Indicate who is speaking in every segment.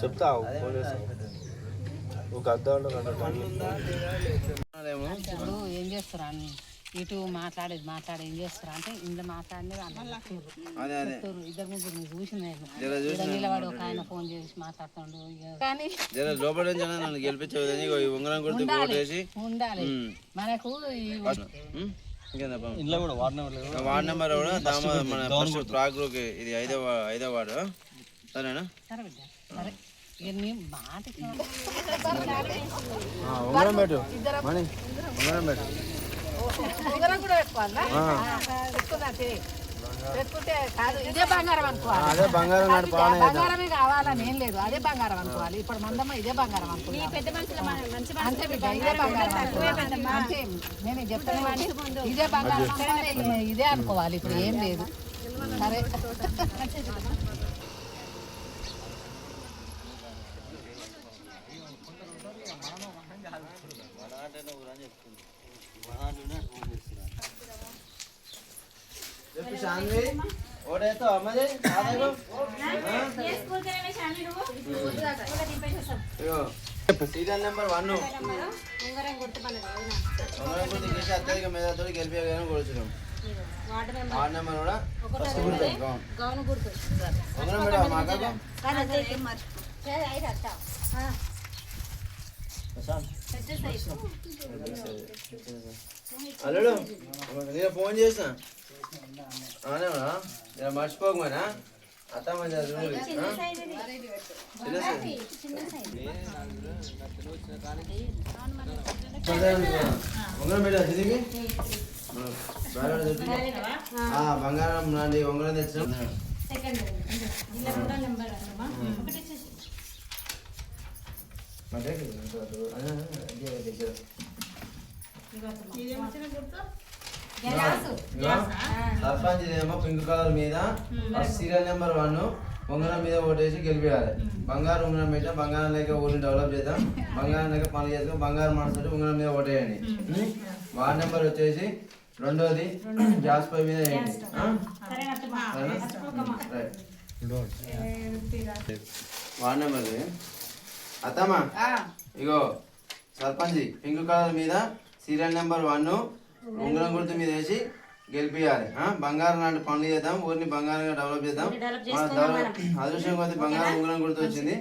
Speaker 1: చెప్తావు ఒక అర్థం
Speaker 2: ఇప్పుడు ఏం చేస్తారా అన్ని ఇటు మాట్లాడేది ఏం చేస్తారా అంటే ఇంట్లో మాట్లాడినది చెప్తారు ఇద్దరు ముగ్గురు చూసిన నిలబడి ఒక ఆయన ఫోన్ చేసి మాట్లాడుతుండు కానీ ఉండాలి మనకు
Speaker 3: వార్డ్ నెంబర్ కూడా ట్రాక్ గ్రూప్ ఇది 5వ వార్డు సరేనా
Speaker 2: సరే బిడ్డ సరే
Speaker 1: ఉంగరం పెట్టు
Speaker 2: ఉంగరం కూడా పెట్టుకోవాలా పెట్టుకుంటే కాదు ఇదే బంగారం అనుకోవాలి.
Speaker 1: అదే బంగారం
Speaker 2: బంగారమే కావాలని ఏం లేదు, అదే బంగారం అనుకోవాలి. ఇప్పుడు మందమ్మ ఇదే బంగారం అనుకోవాలి. అంతే బిడ్డ ఇదే బంగారం అంతే నేను చెప్తాను ఇదే బంగారం ఇదే అనుకోవాలి. ఇప్పుడు ఏం లేదు సరే
Speaker 3: సీరియల్ నెంబర్ 1 అత్యధిక మెజార్టీతో గెలిపేయాలని కోరుచున్నాం. వార్డ్ నెంబర్ కూడా అల్లుడు నేను ఫోన్ చేసిన మర్చిపోకమనా అత్తమ్మ ఉంగరం పెట్టా తిరిగి బంగారం నాండి ఉంగరం తెచ్చిన సర్పంచ్ ఏమో పింక్ కలర్ మీద సీరియల్ నెంబర్ 1 ఉంగరం మీద ఓటేసి గెలిపేయాలి. బంగారు ఉంగరం పెట్టా బంగారం లేక ఊరిని డెవలప్ చేద్దాం. బంగారం లేక పనులు చేసుకుని బంగారం మనసు ఉంగరం మీద ఓటేయండి. వార్డ్ నెంబర్ వచ్చేసి 2ది గ్యాస్ పై మీద వేయండి. వార్డ్ నెంబర్ అత్తమ్మా ఇగో సర్పంచ్ పింక్ కలర్ మీద సీరియల్ నెంబర్ 1 ఉంగరం గుర్తు మీద వేసి గెలిపియాలి. బంగారం లాంటి పనులు చేద్దాం, ఊరిని బంగారంగా డెవలప్ చేద్దాం. మన అదృష్టం కొద్ది బంగారం ఉంగరం గుర్తు వచ్చింది,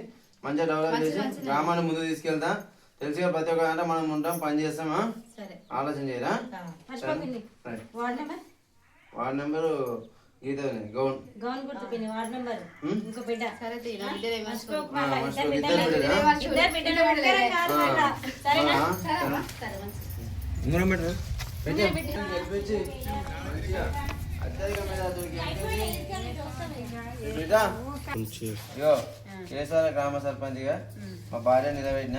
Speaker 3: మంచిగా డెవలప్ చేసి గ్రామాన్ని ముందుకు తీసుకెళ్తాం. తెలిసిగా ప్రతి ఒక్క గంట మనం ఉంటాం, పని చేస్తామా, ఆలోచన చేయరా. వార్డ్ నెంబరు గీత గౌన్ ఉంగరం పెట్టరు కేసీఆర్ గ్రామ సర్పంచ్గా మా భార్య నిలబెట్టిన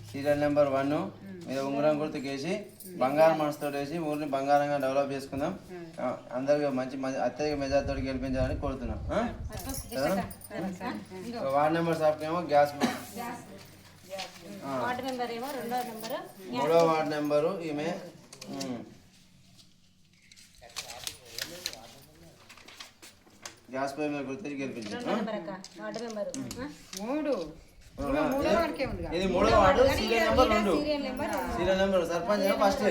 Speaker 3: సీరియల్ నెంబర్ 1 మీద ఉంగరం గుర్తుకేసి బంగారం మనసుతో వేసి ఊరిని బంగారంగా డెవలప్ చేసుకుందాం. అందరికి మంచి అత్యధిక మెజార్టీతో గెలిపించాలని కోరుతున్నాం. వార్డ్ నెంబర్ సాఫ్ట్ ఏమో గ్యాస్ 3వ వార్డ్ నెంబరు ఈమె గ్యాస్ పై మీద గుర్తు గెలిపించాం. ఇది 3వ ward serial number 2 serial number sarpanch first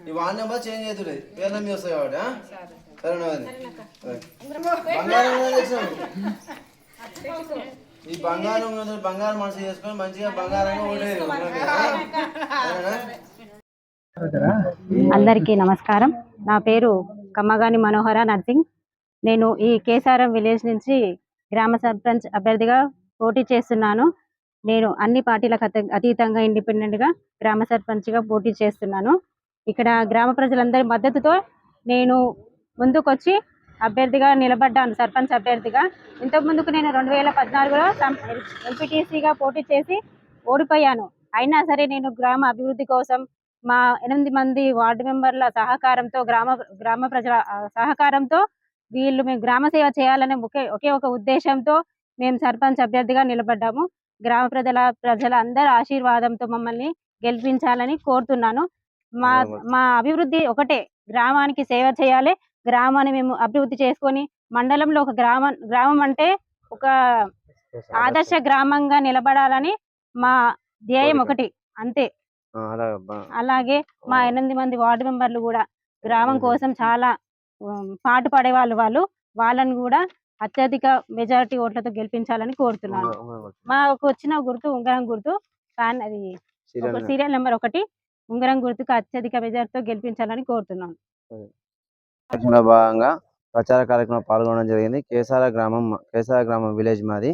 Speaker 3: ఈ వార్డ్ నెంబర్ చేంజ్ అవుతుంది, పేరు నమ్మి వస్తాయి కాబట్టి సరేనా. ఈ బంగారం మనసు చేసుకొని మంచిగా బంగారంగా ఓడేది.
Speaker 4: అందరికీ నమస్కారం. నా పేరు కమ్మగాని మనోహర నర్సింగ్. నేను ఈ కేసారం విలేజ్ నుంచి గ్రామ సర్పంచ్ అభ్యర్థిగా పోటీ చేస్తున్నాను. నేను అన్ని పార్టీలకు అతీతంగా ఇండిపెండెంట్గా గ్రామ సర్పంచ్గా పోటీ చేస్తున్నాను. ఇక్కడ గ్రామ ప్రజలందరి మద్దతుతో నేను ముందుకొచ్చి అభ్యర్థిగా నిలబడ్డాను, సర్పంచ్ అభ్యర్థిగా. ఇంతకుముందుకు నేను 2014లో ఎంపీటీసీగా పోటీ చేసి ఓడిపోయాను. అయినా సరే నేను గ్రామ అభివృద్ధి కోసం మా 8 మంది వార్డు మెంబర్ల సహకారంతో గ్రామ ప్రజల సహకారంతో మేము గ్రామ సేవ చేయాలనే ఒకే ఒక ఉద్దేశంతో మేము సర్పంచ్ అభ్యర్థిగా నిలబడ్డాము. గ్రామ ప్రజల అందరి ఆశీర్వాదంతో మమ్మల్ని గెలిపించాలని కోరుతున్నాను. మా అభివృద్ధి ఒకటే, గ్రామానికి సేవ చేయాలి, గ్రామాన్ని మేము అభివృద్ధి చేసుకొని మండలంలో ఒక గ్రామం అంటే ఒక ఆదర్శ గ్రామంగా నిలబడాలని మా ధ్యేయం ఒకటి అంతే. అలాగే మా 8 మంది వార్డు మెంబర్లు కూడా గ్రామం కోసం చాలా పాటు పడే వాళ్ళు వాళ్ళని కూడా అత్యధిక మెజారిటీ ఓట్లతో గెలిపించాలని కోరుతున్నాను. మాకు వచ్చిన గుర్తు ఉంగరం గుర్తు, అది సీరియల్ నెంబర్ 1 ఉంగరం గుర్తుకు అత్యధిక మెజారిటీతో గెలిపించాలని కోరుతున్నాను.
Speaker 3: భాగంగా ప్రచార కార్యక్రమం పాల్గొనడం జరిగింది. కేసార గ్రామం విలేజ్ మాది.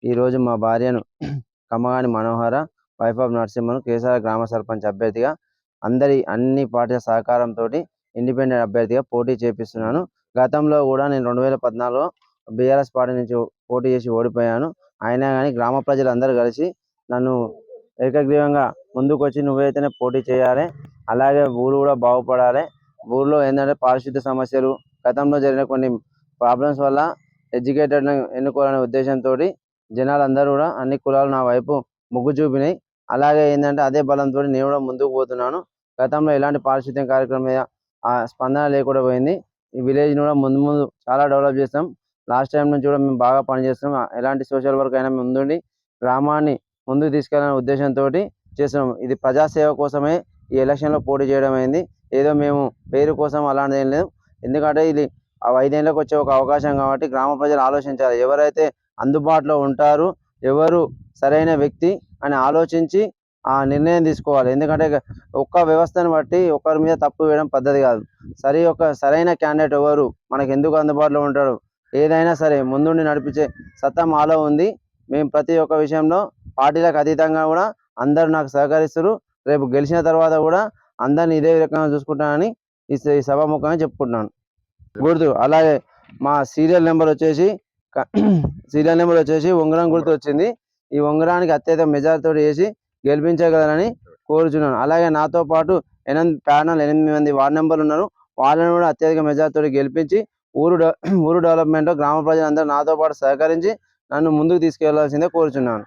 Speaker 3: ఈ రోజు మా భార్యను కమ్మగాని మనోహర వైఫ్ ఆఫ్ నరసింహను కేసార గ్రామ సర్పంచ్ అభ్యర్థిగా అన్ని పార్టీల సహకారంతో ఇండిపెండెంట్ అభ్యర్థిగా పోటీ చేపిస్తున్నాను. గతంలో కూడా నేను 2014లో బీఆర్ఎస్ పార్టీ నుంచి పోటీ చేసి ఓడిపోయాను. అయినా కానీ గ్రామ ప్రజలందరూ కలిసి నన్ను ఏకగ్రీవంగా ముందుకు వచ్చి నువ్వైతేనే పోటీ చేయాలి, అలాగే ఊరు కూడా బాగుపడాలి, ఊర్లో ఏంటంటే పారిశుద్ధ్య సమస్యలు, గతంలో జరిగిన కొన్ని ప్రాబ్లమ్స్ వల్ల ఎడ్యుకేటెడ్ ఎన్నుకోవాలనే ఉద్దేశంతో జనాలందరూ కూడా అన్ని కులాలు నా వైపు మొగ్గు చూపినాయి. అలాగే ఏంటంటే అదే బలంతో నేను కూడా ముందుకు పోతున్నాను. గతంలో ఎలాంటి పారిశుద్ధ్యం కార్యక్రమం మీద స్పందన లేకుండా పోయింది. ఈ విలేజ్ కూడా ముందు చాలా డెవలప్ చేస్తాం. లాస్ట్ టైం నుంచి కూడా మేము బాగా పనిచేస్తాం. ఎలాంటి సోషల్ వర్క్ అయినా ముందుండి గ్రామాన్ని ముందుకు తీసుకెళ్లాలనే ఉద్దేశంతో చేస్తున్నాం. ఇది ప్రజాసేవ కోసమే ఈ ఎలక్షన్లో పోటీ చేయడం అయింది. ఏదో మేము పేరు కోసం అలాంటిది ఏం లేదు. ఎందుకంటే ఇది 5 ఏళ్ళకి వచ్చే ఒక అవకాశం కాబట్టి గ్రామ ప్రజలు ఆలోచించాలి. ఎవరైతే అందుబాటులో ఉంటారు, ఎవరు సరైన వ్యక్తి అని ఆలోచించి ఆ నిర్ణయం తీసుకోవాలి. ఎందుకంటే ఒక్క వ్యవస్థను బట్టి ఒకరి మీద తప్పు వేయడం పద్ధతి కాదు. సరైన క్యాండిడేట్ ఎవరు, మనకు ఎందుకు అందుబాటులో ఉంటాడు, ఏదైనా సరే ముందుండి నడిపించే సత్తా మాలో ఉంది. మేము ప్రతి ఒక్క విషయంలో పార్టీలకు అతీతంగా కూడా అందరూ నాకు సహకరిస్తారు. రేపు గెలిచిన తర్వాత కూడా అందరిని ఇదే రకంగా చూసుకుంటానని ఈ సభాముఖంగా చెప్పుకుంటున్నాను. గుర్తు అలాగే మా సీరియల్ నెంబర్ వచ్చేసి ఉంగరం గుర్తు వచ్చింది. ఈ ఉంగరానికి అత్యధిక మెజారిటీతో వేసి గెలిపించగలరని కోరుచున్నాను. అలాగే నాతో పాటు 8 మంది వార్డు మెంబర్లు ఉన్నారు. వాళ్ళని కూడా అత్యధిక మెజారిటీతో గెలిపించి ఊరు డెవలప్మెంట్ గ్రామ ప్రజలందరూ నాతో పాటు సహకరించి నన్ను ముందుకు తీసుకెళ్లాల్సిందే కోరుచున్నాను.